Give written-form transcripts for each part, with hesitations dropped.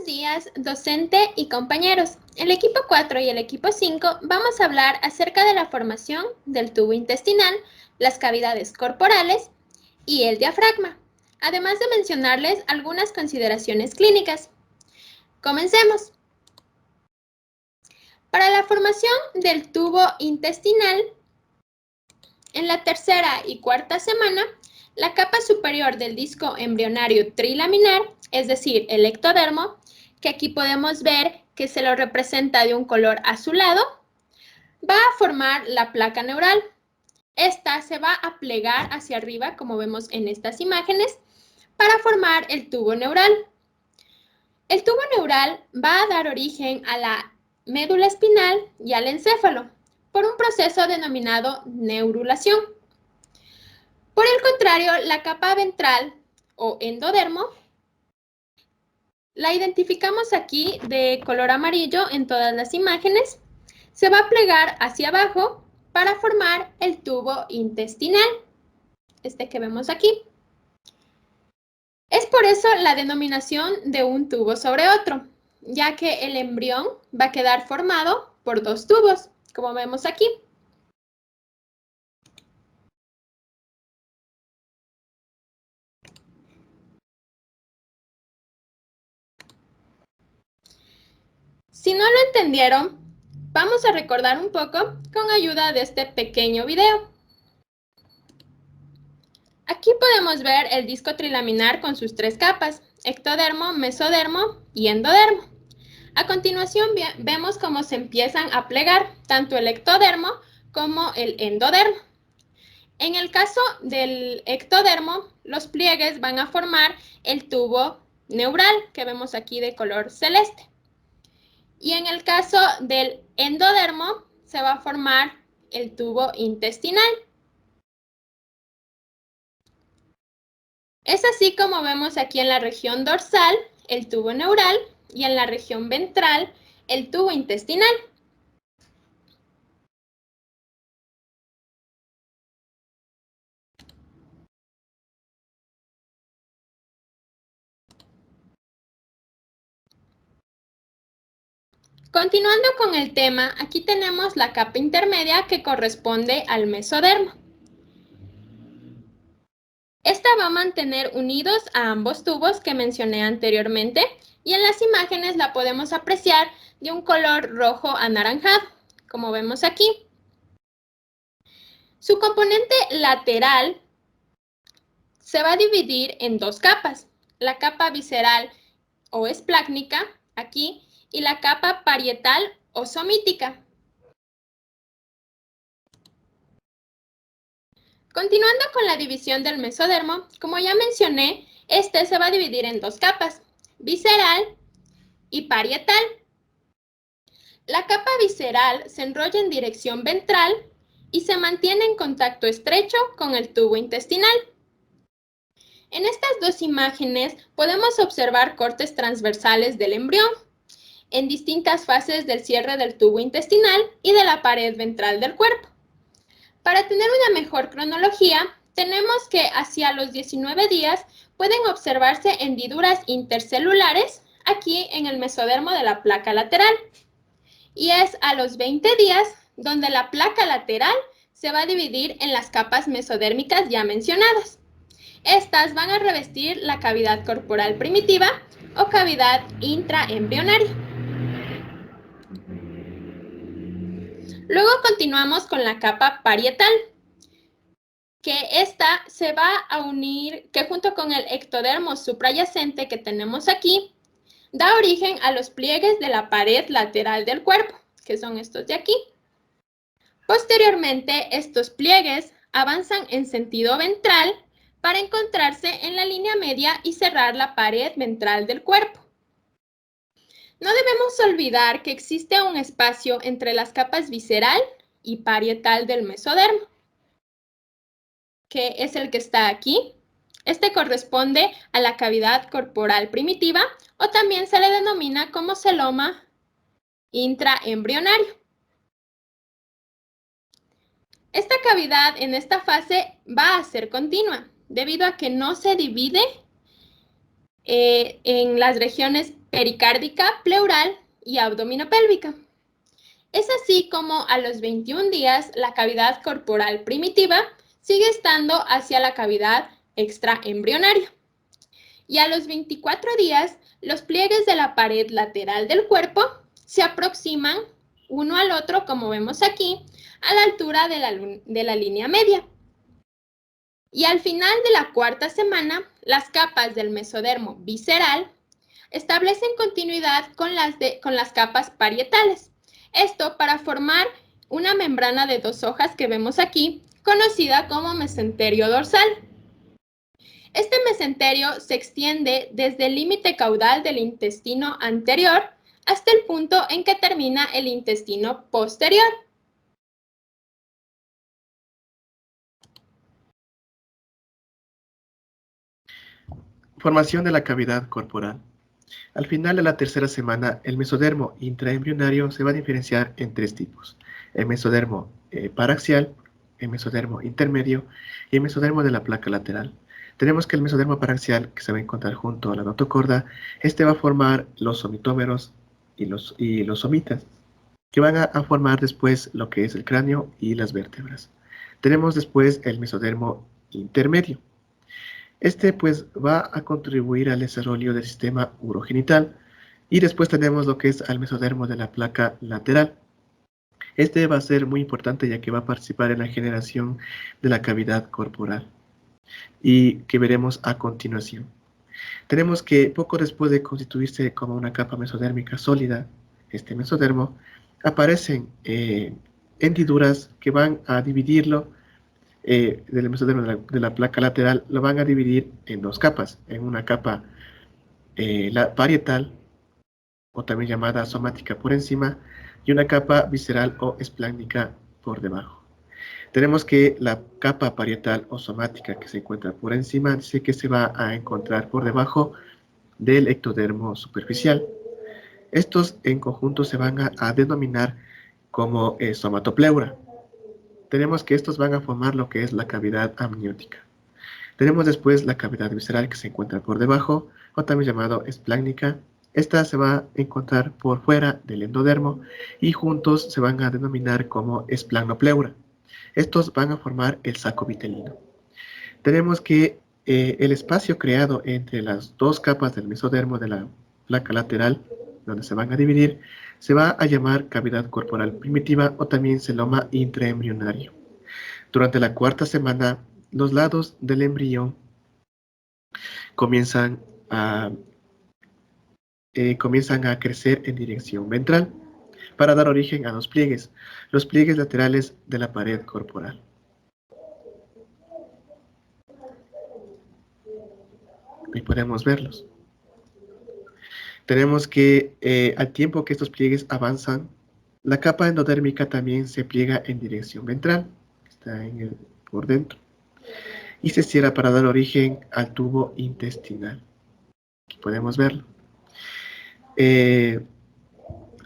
Buenos días, docente y compañeros. El equipo 4 y el equipo 5 vamos a hablar acerca de la formación del tubo intestinal, las cavidades corporales y el diafragma, además de mencionarles algunas consideraciones clínicas. Comencemos. Para la formación del tubo intestinal, en la tercera y cuarta semana, la capa superior del disco embrionario trilaminar, es decir, el ectodermo, que aquí podemos ver que se lo representa de un color azulado, va a formar la placa neural. Esta se va a plegar hacia arriba, como vemos en estas imágenes, para formar el tubo neural. El tubo neural va a dar origen a la médula espinal y al encéfalo, por un proceso denominado neurulación. Por el contrario, la capa ventral o endodermo la identificamos aquí de color amarillo en todas las imágenes. Se va a plegar hacia abajo para formar el tubo intestinal, este que vemos aquí. Es por eso la denominación de un tubo sobre otro, ya que el embrión va a quedar formado por dos tubos, como vemos aquí. Si no lo entendieron, vamos a recordar un poco con ayuda de este pequeño video. Aquí podemos ver el disco trilaminar con sus tres capas, ectodermo, mesodermo y endodermo. A continuación vemos cómo se empiezan a plegar tanto el ectodermo como el endodermo. En el caso del ectodermo, los pliegues van a formar el tubo neural que vemos aquí de color celeste. Y en el caso del endodermo, se va a formar el tubo intestinal. Es así como vemos aquí en la región dorsal el tubo neural y en la región ventral el tubo intestinal. Continuando con el tema, aquí tenemos la capa intermedia que corresponde al mesodermo. Esta va a mantener unidos a ambos tubos que mencioné anteriormente y en las imágenes la podemos apreciar de un color rojo anaranjado, como vemos aquí. Su componente lateral se va a dividir en dos capas, la capa visceral o esplácnica, aquí, y la capa parietal o somítica. Continuando con la división del mesodermo, como ya mencioné, este se va a dividir en dos capas, visceral y parietal. La capa visceral se enrolla en dirección ventral y se mantiene en contacto estrecho con el tubo intestinal. En estas dos imágenes podemos observar cortes transversales del embrión en distintas fases del cierre del tubo intestinal y de la pared ventral del cuerpo. Para tener una mejor cronología, tenemos que hacia los 19 días pueden observarse hendiduras intercelulares aquí en el mesodermo de la placa lateral. Y es a los 20 días donde la placa lateral se va a dividir en las capas mesodérmicas ya mencionadas. Estas van a revestir la cavidad corporal primitiva o cavidad intraembrionaria. Luego continuamos con la capa parietal, que esta se va a unir, que junto con el ectodermo suprayacente que tenemos aquí, da origen a los pliegues de la pared lateral del cuerpo, que son estos de aquí. Posteriormente, estos pliegues avanzan en sentido ventral para encontrarse en la línea media y cerrar la pared ventral del cuerpo. No debemos olvidar que existe un espacio entre las capas visceral y parietal del mesodermo, que es el que está aquí. Este corresponde a la cavidad corporal primitiva o también se le denomina como celoma intraembrionario. Esta cavidad en esta fase va a ser continua debido a que no se divide en las regiones pericárdica, pleural y abdominopélvica. Es así como a los 21 días la cavidad corporal primitiva sigue estando hacia la cavidad extraembrionaria. Y a los 24 días, los pliegues de la pared lateral del cuerpo se aproximan uno al otro, como vemos aquí, a la altura de la línea media. Y al final de la cuarta semana, las capas del mesodermo visceral establecen continuidad con las capas parietales. Esto para formar una membrana de 2 hojas que vemos aquí, conocida como mesenterio dorsal. Este mesenterio se extiende desde el límite caudal del intestino anterior hasta el punto en que termina el intestino posterior. Formación de la cavidad corporal. Al final de la tercera semana, el mesodermo intraembrionario se va a diferenciar en 3 tipos: el mesodermo paraxial, el mesodermo intermedio y el mesodermo de la placa lateral. Tenemos que el mesodermo paraxial, que se va a encontrar junto a la notocorda, este va a formar los somitómeros y los somitas, que van a formar después lo que es el cráneo y las vértebras. Tenemos después el mesodermo intermedio. Este pues va a contribuir al desarrollo del sistema urogenital. Y después tenemos lo que es el mesodermo de la placa lateral. Este va a ser muy importante ya que va a participar en la generación de la cavidad corporal y que veremos a continuación. Tenemos que poco después de constituirse como una capa mesodérmica sólida, este mesodermo, aparecen hendiduras que van a dividirlo del mesodermo de la placa lateral, lo van a dividir en 2 capas, en una capa la parietal, o también llamada somática por encima, y una capa visceral o espláncnica por debajo. Tenemos que la capa parietal o somática que se encuentra por encima dice que se va a encontrar por debajo del ectodermo superficial. Estos en conjunto se van a denominar como somatopleura. Tenemos que estos van a formar lo que es la cavidad amniótica. Tenemos después la cavidad visceral que se encuentra por debajo, o también llamado espláncnica. Esta se va a encontrar por fuera del endodermo y juntos se van a denominar como esplanopleura. Estos van a formar el saco vitelino. Tenemos que el espacio creado entre las 2 capas del mesodermo de la placa lateral, donde se van a dividir, se va a llamar cavidad corporal primitiva o también celoma intraembrionario. Durante la cuarta semana, los lados del embrión comienzan a crecer en dirección ventral para dar origen a los pliegues laterales de la pared corporal. Y podemos verlos. Tenemos que al tiempo que estos pliegues avanzan, la capa endodérmica también se pliega en dirección ventral, está por dentro, y se cierra para dar origen al tubo intestinal. Aquí podemos verlo.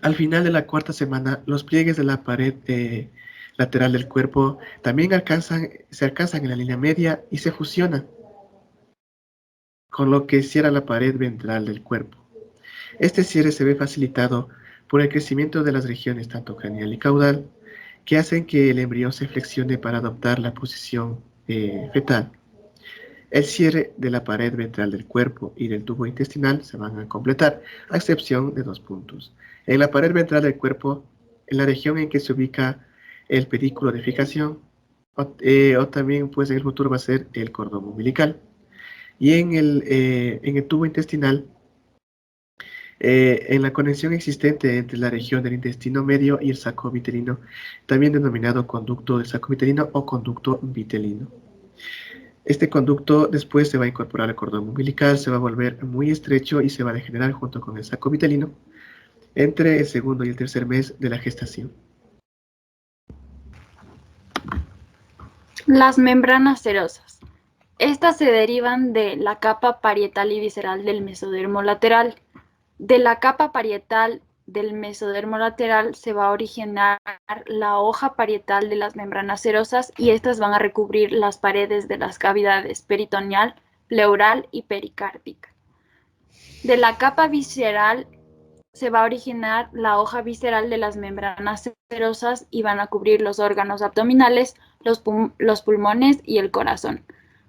Al final de la cuarta semana, los pliegues de la pared lateral del cuerpo también se alcanzan en la línea media y se fusionan, con lo que cierra la pared ventral del cuerpo. Este cierre se ve facilitado por el crecimiento de las regiones tanto craneal y caudal, que hacen que el embrión se flexione para adoptar la posición fetal. El cierre de la pared ventral del cuerpo y del tubo intestinal se van a completar, a excepción de 2 puntos. En la pared ventral del cuerpo, en la región en que se ubica el pedículo de fijación, o también pues en el futuro va a ser el cordón umbilical. Y en el tubo intestinal, en la conexión existente entre la región del intestino medio y el saco vitelino, también denominado conducto del saco vitelino o conducto vitelino. Este conducto después se va a incorporar al cordón umbilical, se va a volver muy estrecho y se va a degenerar junto con el saco vitelino entre el segundo y el tercer mes de la gestación. Las membranas serosas. Estas se derivan de la capa parietal y visceral del mesodermo lateral. De la capa parietal del mesodermo lateral se va a originar la hoja parietal de las membranas serosas y estas van a recubrir las paredes de las cavidades peritoneal, pleural y pericárdica. De la capa visceral se va a originar la hoja visceral de las membranas serosas y van a cubrir los órganos abdominales, los pulmones y el corazón.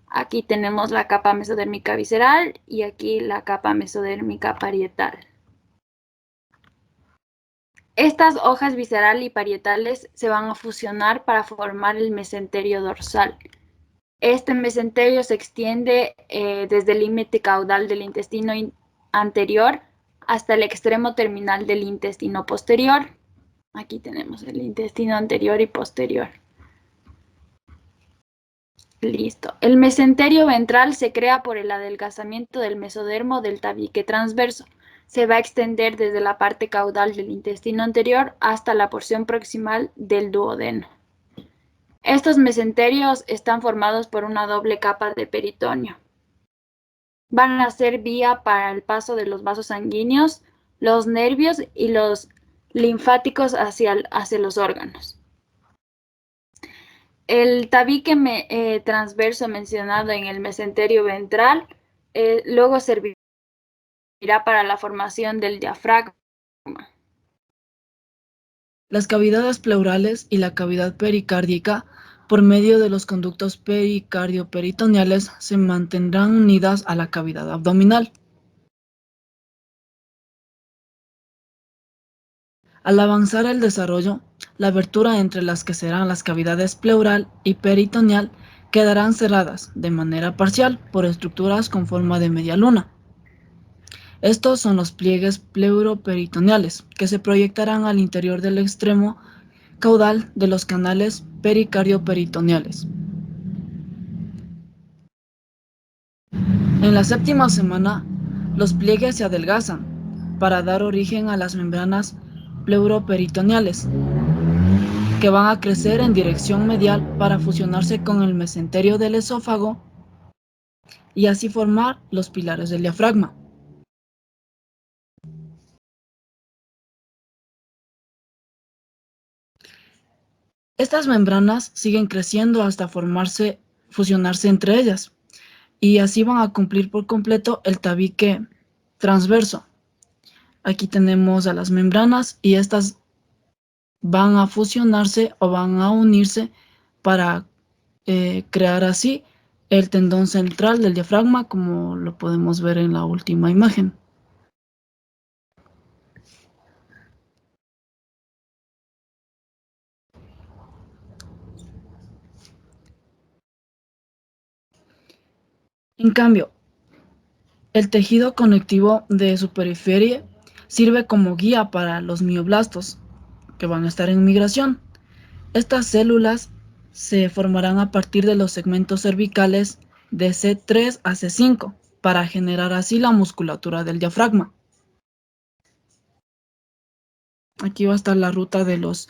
Aquí tenemos la capa mesodérmica visceral y aquí la capa mesodérmica parietal. Estas hojas visceral y parietales se van a fusionar para formar el mesenterio dorsal. Este mesenterio se extiende desde el límite caudal del intestino anterior hasta el extremo terminal del intestino posterior. Aquí tenemos el intestino anterior y posterior. Listo. El mesenterio ventral se crea por el adelgazamiento del mesodermo del tabique transverso. Se va a extender desde la parte caudal del intestino anterior hasta la porción proximal del duodeno. Estos mesenterios están formados por una doble capa de peritoneo. Van a ser vía para el paso de los vasos sanguíneos, los nervios y los linfáticos hacia los órganos. El tabique transverso mencionado en el mesenterio ventral luego servirá para la formación del diafragma. Las cavidades pleurales y la cavidad pericárdica, por medio de los conductos pericardio-peritoneales, se mantendrán unidas a la cavidad abdominal. Al avanzar el desarrollo, la abertura entre las que serán las cavidades pleural y peritoneal quedarán cerradas, de manera parcial, por estructuras con forma de media luna. Estos son los pliegues pleuroperitoneales, que se proyectarán al interior del extremo caudal de los canales pericardio-peritoneales. En la séptima semana, los pliegues se adelgazan para dar origen a las membranas pleuroperitoneales, que van a crecer en dirección medial para fusionarse con el mesenterio del esófago y así formar los pilares del diafragma. Estas membranas siguen creciendo hasta fusionarse entre ellas, y así van a cumplir por completo el tabique transverso. Aquí tenemos a las membranas y estas van a fusionarse o van a unirse para crear así el tendón central del diafragma, como lo podemos ver en la última imagen. En cambio, el tejido conectivo de su periferia sirve como guía para los mioblastos, que van a estar en migración. Estas células se formarán a partir de los segmentos cervicales de C3 a C5 para generar así la musculatura del diafragma. Aquí va a estar la ruta de los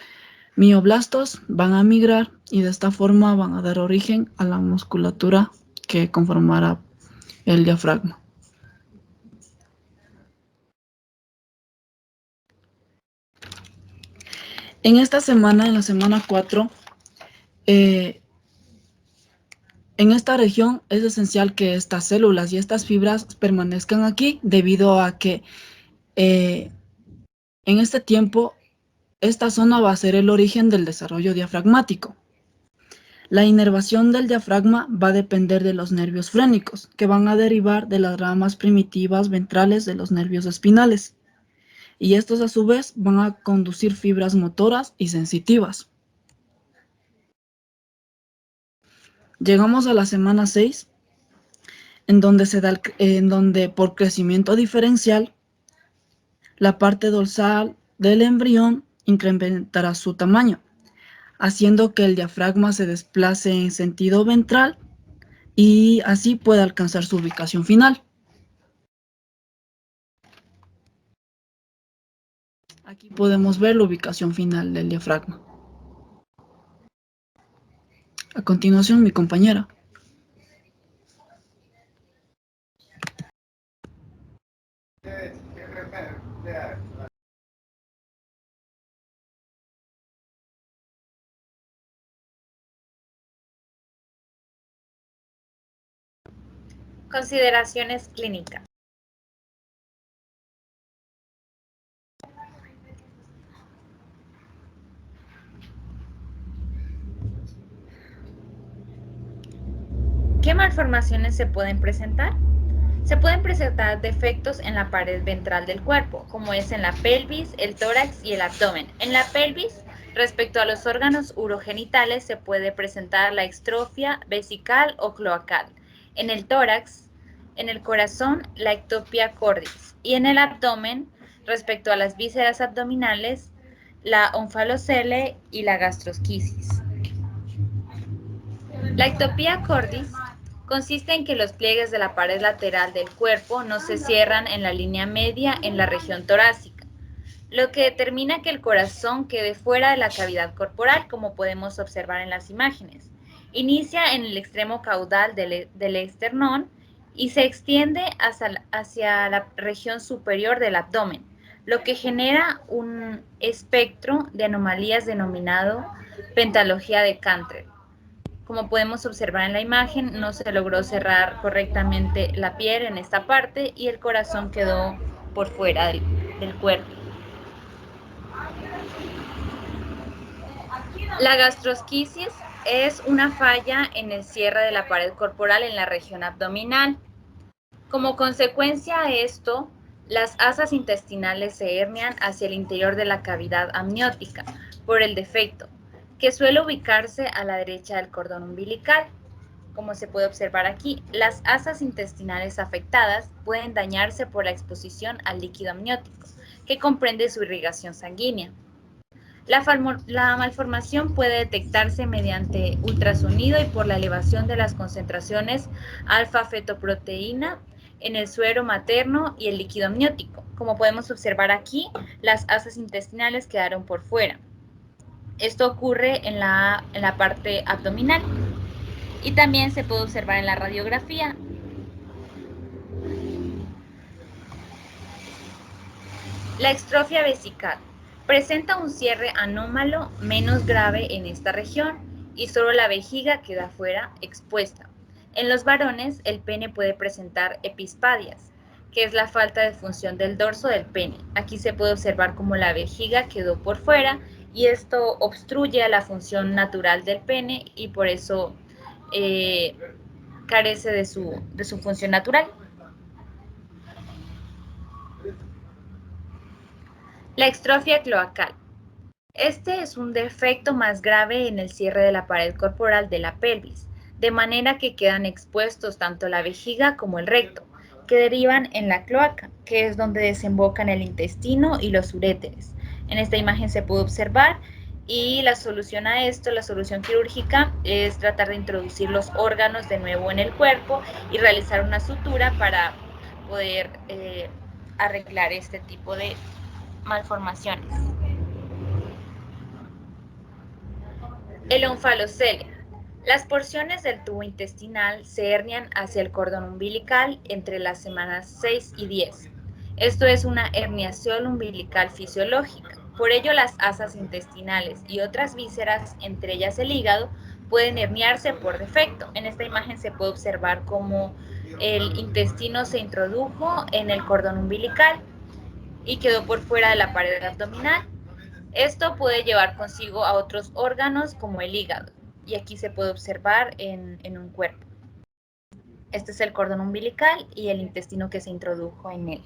mioblastos, van a migrar y de esta forma van a dar origen a la musculatura que conformará el diafragma. En esta semana, en la semana 4, en esta región es esencial que estas células y estas fibras permanezcan aquí debido a que en este tiempo esta zona va a ser el origen del desarrollo diafragmático. La inervación del diafragma va a depender de los nervios frénicos, que van a derivar de las ramas primitivas ventrales de los nervios espinales. Y estos a su vez van a conducir fibras motoras y sensitivas. Llegamos a la semana 6, en donde por crecimiento diferencial, la parte dorsal del embrión incrementará su tamaño, haciendo que el diafragma se desplace en sentido ventral y así pueda alcanzar su ubicación final. Aquí podemos ver la ubicación final del diafragma. A continuación, mi compañera. Consideraciones clínicas. ¿Qué malformaciones se pueden presentar? Se pueden presentar defectos en la pared ventral del cuerpo, como es en la pelvis, el tórax y el abdomen. En la pelvis, respecto a los órganos urogenitales, se puede presentar la extrofia vesical o cloacal. En el tórax, en el corazón, la ectopia cordis. Y en el abdomen, respecto a las vísceras abdominales, la onfalocele y la gastrosquisis. La ectopia cordis consiste en que los pliegues de la pared lateral del cuerpo no se cierran en la línea media en la región torácica, lo que determina que el corazón quede fuera de la cavidad corporal, como podemos observar en las imágenes. Inicia en el extremo caudal del esternón y se extiende hacia la región superior del abdomen, lo que genera un espectro de anomalías denominado pentalogía de Cantrell. Como podemos observar en la imagen, no se logró cerrar correctamente la piel en esta parte y el corazón quedó por fuera del cuerpo. La gastrosquisis es una falla en el cierre de la pared corporal en la región abdominal. Como consecuencia de esto, las asas intestinales se hernian hacia el interior de la cavidad amniótica por el defecto, que suele ubicarse a la derecha del cordón umbilical. Como se puede observar aquí, las asas intestinales afectadas pueden dañarse por la exposición al líquido amniótico, que comprende su irrigación sanguínea. La malformación puede detectarse mediante ultrasonido y por la elevación de las concentraciones alfa-fetoproteína en el suero materno y el líquido amniótico. Como podemos observar aquí, las asas intestinales quedaron por fuera. Esto ocurre en la parte abdominal y también se puede observar en la radiografía. La extrofia vesical presenta un cierre anómalo menos grave en esta región y solo la vejiga queda fuera expuesta. En los varones, el pene puede presentar epispadias, que es la falta de función del dorso del pene. Aquí se puede observar cómo la vejiga quedó por fuera y esto obstruye a la función natural del pene y por eso carece de su función natural. La extrofia cloacal. Este es un defecto más grave en el cierre de la pared corporal de la pelvis, de manera que quedan expuestos tanto la vejiga como el recto, que derivan en la cloaca, que es donde desembocan el intestino y los uréteres. En esta imagen se puede observar y la solución a esto, la solución quirúrgica, es tratar de introducir los órganos de nuevo en el cuerpo y realizar una sutura para poder arreglar este tipo de malformaciones. El onfalocele. Las porciones del tubo intestinal se hernian hacia el cordón umbilical entre las semanas 6 y 10. Esto es una herniación umbilical fisiológica. Por ello, las asas intestinales y otras vísceras, entre ellas el hígado, pueden herniarse por defecto. En esta imagen se puede observar cómo el intestino se introdujo en el cordón umbilical y quedó por fuera de la pared abdominal. Esto puede llevar consigo a otros órganos como el hígado, y aquí se puede observar en un cuerpo. Este es el cordón umbilical y el intestino que se introdujo en él.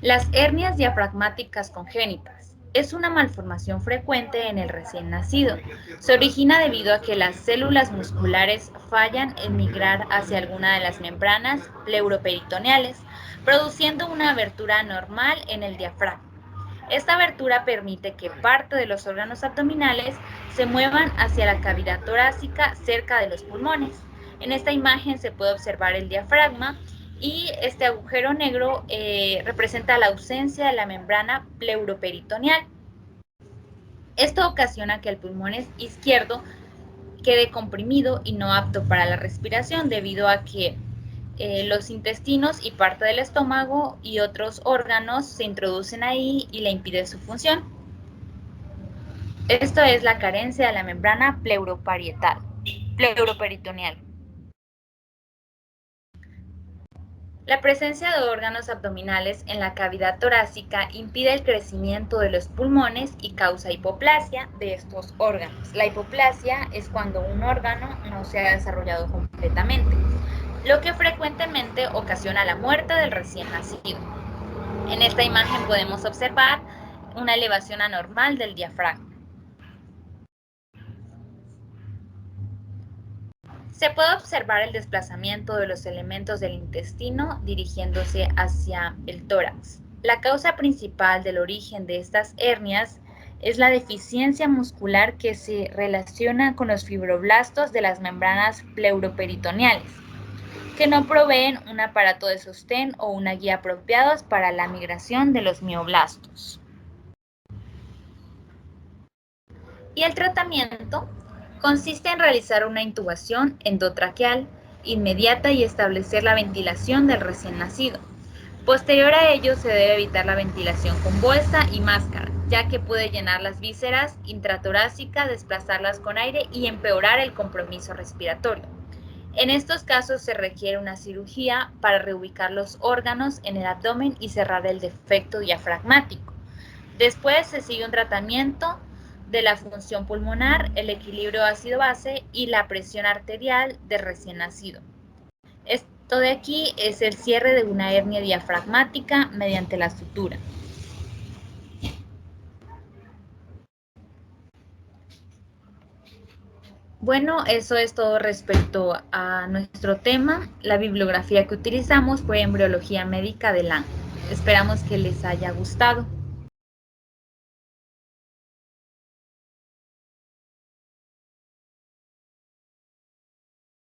Las hernias diafragmáticas congénitas. Es una malformación frecuente en el recién nacido. Se origina debido a que las células musculares fallan en migrar hacia alguna de las membranas pleuroperitoneales, produciendo una abertura anormal en el diafragma. Esta abertura permite que parte de los órganos abdominales se muevan hacia la cavidad torácica cerca de los pulmones. En esta imagen se puede observar el diafragma y este agujero negro representa la ausencia de la membrana pleuroperitoneal. Esto ocasiona que el pulmón izquierdo quede comprimido y no apto para la respiración debido a que los intestinos y parte del estómago y otros órganos se introducen ahí y le impiden su función. Esto es la carencia de la membrana pleuroperitoneal. La presencia de órganos abdominales en la cavidad torácica impide el crecimiento de los pulmones y causa hipoplasia de estos órganos. La hipoplasia es cuando un órgano no se ha desarrollado completamente, lo que frecuentemente ocasiona la muerte del recién nacido. En esta imagen podemos observar una elevación anormal del diafragma. Se puede observar el desplazamiento de los elementos del intestino dirigiéndose hacia el tórax. La causa principal del origen de estas hernias es la deficiencia muscular que se relaciona con los fibroblastos de las membranas pleuroperitoneales, que no proveen un aparato de sostén o una guía apropiados para la migración de los mioblastos. Y el tratamiento consiste en realizar una intubación endotraqueal inmediata y establecer la ventilación del recién nacido. Posterior a ello se debe evitar la ventilación con bolsa y máscara, ya que puede llenar las vísceras intratorácicas, desplazarlas con aire y empeorar el compromiso respiratorio. En estos casos se requiere una cirugía para reubicar los órganos en el abdomen y cerrar el defecto diafragmático. Después se sigue un tratamiento de la función pulmonar, el equilibrio ácido-base y la presión arterial del recién nacido. Esto de aquí es el cierre de una hernia diafragmática mediante la sutura. Bueno, eso es todo respecto a nuestro tema. La bibliografía que utilizamos fue Embriología Médica de Lang. Esperamos que les haya gustado.